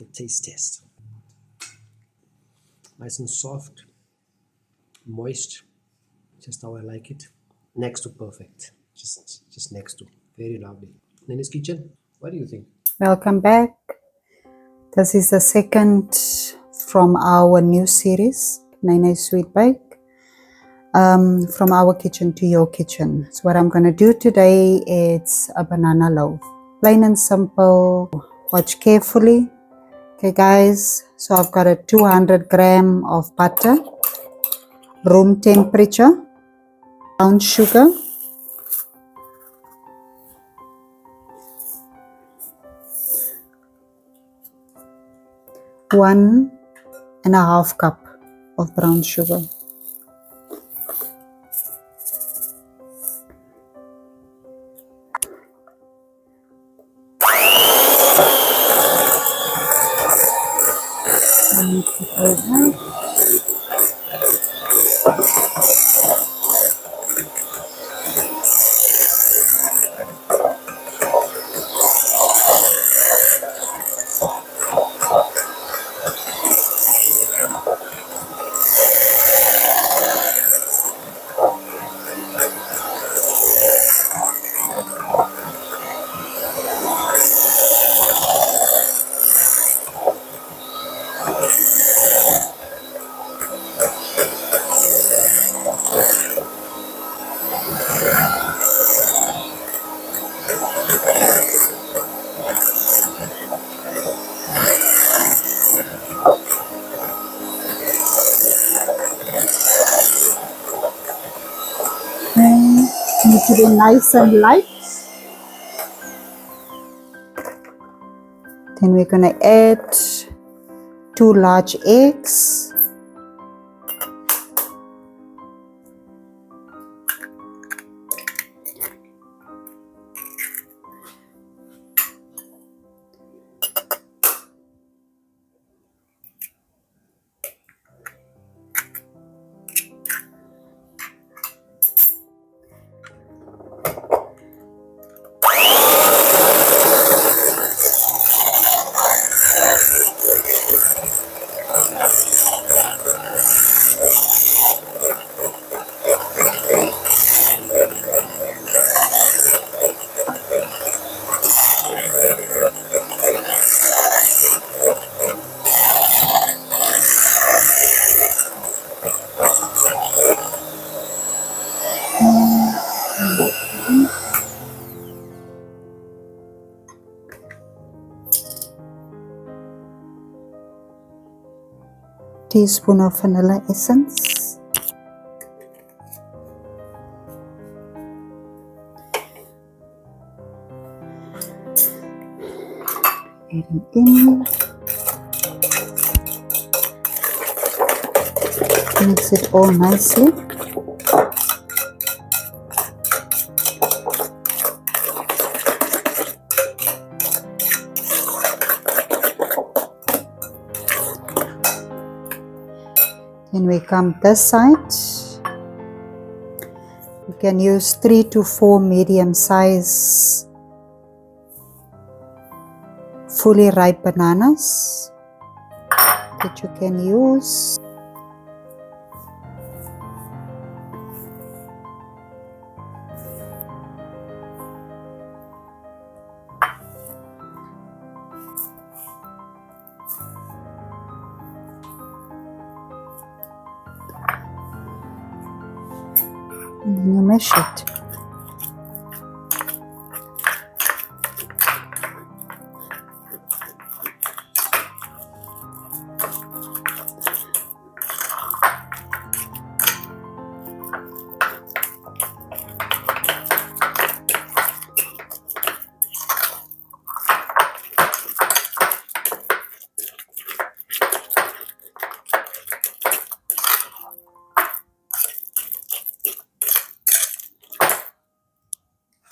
The taste test. Nice and soft, moist, just how I like it. Next to perfect, just next to. Very lovely. Nana's Kitchen, what do you think? Welcome back. This is the second from our new series, Nene's Sweet Bake. From our kitchen to your kitchen. So what I'm going to do today is a banana loaf. Plain and simple. Watch carefully. Okay guys, so I've got a 200 gram of butter, room temperature, brown sugar, one and a half cup of brown sugar. Need to be nice and light. Then we're going to add 2 large eggs. Teaspoon of vanilla essence. Adding in. Mix it all nicely. Then we come this side. You can use 3 to 4 medium size fully ripe bananas that you can use. And then you mash it.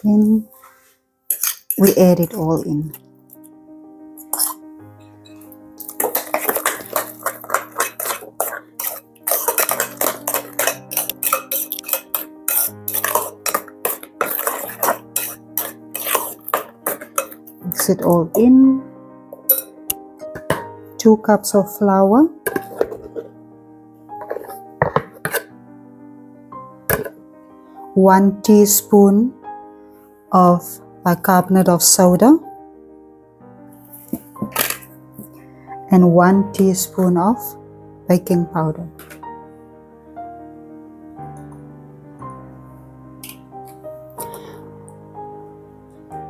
Then we add it all in. Mix it all in. 2 cups of flour, 1 teaspoon of bicarbonate of soda, and 1 teaspoon of baking powder.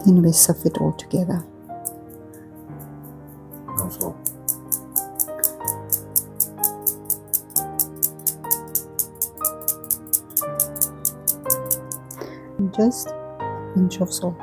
Then we sift it all together. Also, And just a pinch of salt.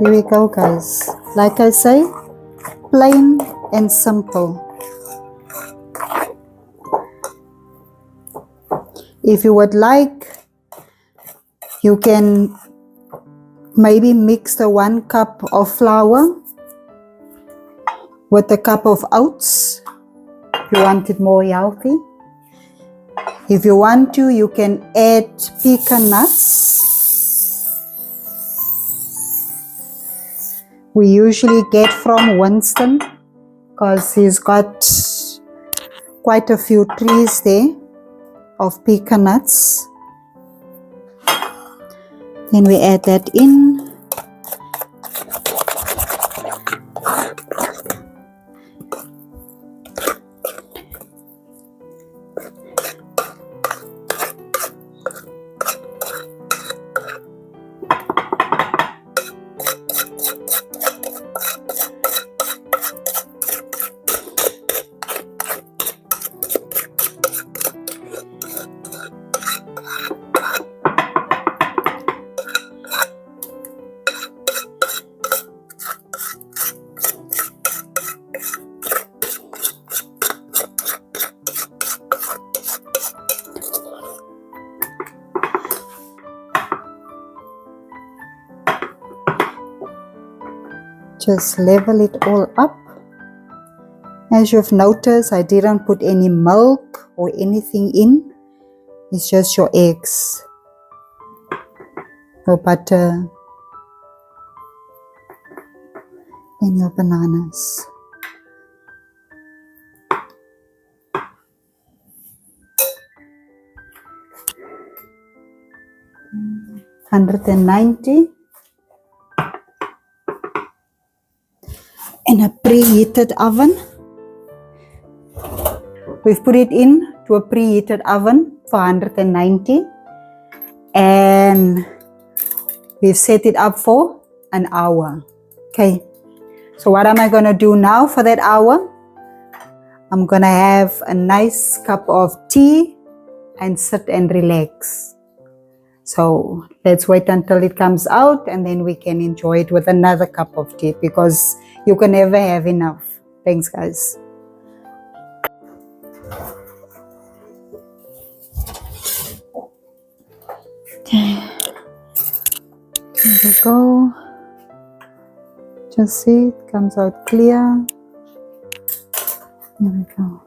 Here we go, guys. Like I say, plain and simple. If you would like, you can maybe mix the 1 cup of flour with a cup of oats. If you want it more healthy. If you want to, you can add pecan nuts. We usually get from Winston because he's got quite a few trees there of pecan nuts. Then we add that in. Just level it all up. As you've noticed, I didn't put any milk or anything in. It's just your eggs, your butter, and your bananas. $190 in a preheated oven. We've put it in to a preheated oven for 190 and we've set it up for an hour. Okay, so what am I going to do now for that hour? I'm going to have a nice cup of tea and sit and relax. So let's wait until it comes out and then we can enjoy it with another cup of tea because you can never have enough. Thanks, guys. Okay, here we go. Just see, it comes out clear. Here we go.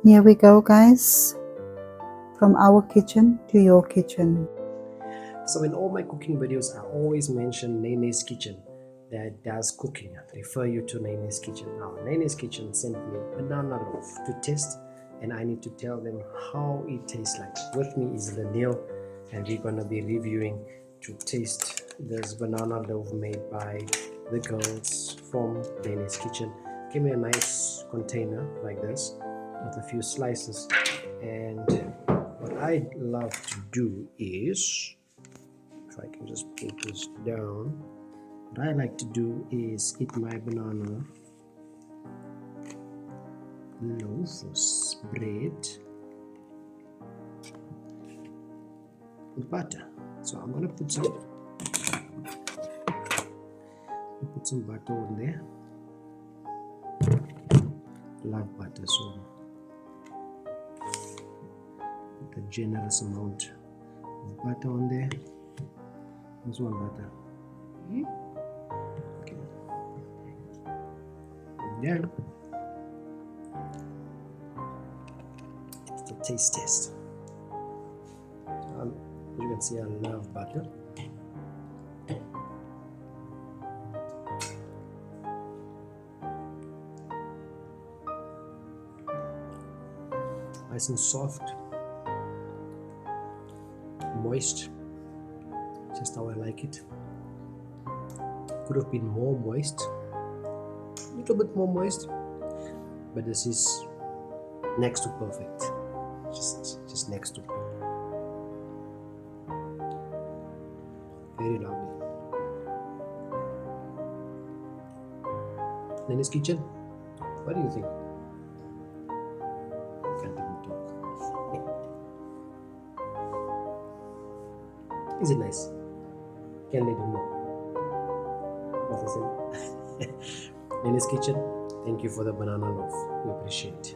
Here we go, guys. From our kitchen to your kitchen. So in all my cooking videos, I always mention Nene's Kitchen that does cooking. I refer you to Nene's Kitchen. Now, Nene's Kitchen sent me banana loaf to test, and I need to tell them how it tastes like. With me is Lanil, and we're gonna be reviewing to taste this banana loaf made by the girls from Nene's Kitchen. Give me a nice container like this with a few slices, and what I love to do is, if I can just put this down, what I like to do is eat my banana loaf or bread with butter. So I'm gonna put some butter on there. Love butter, so put a generous amount of butter on there. There's one butter. Okay. And then it's the taste test. As you can see, I love butter. Nice and soft, moist, just how I like it. Could have been more moist, a little bit more moist, but this is next to perfect. Just next to. Very lovely. Nene's Kitchen, what do you think? Can't even talk. Is it nice? Can they do more? What is it? Nene's Kitchen, thank you for the banana loaf. We appreciate it.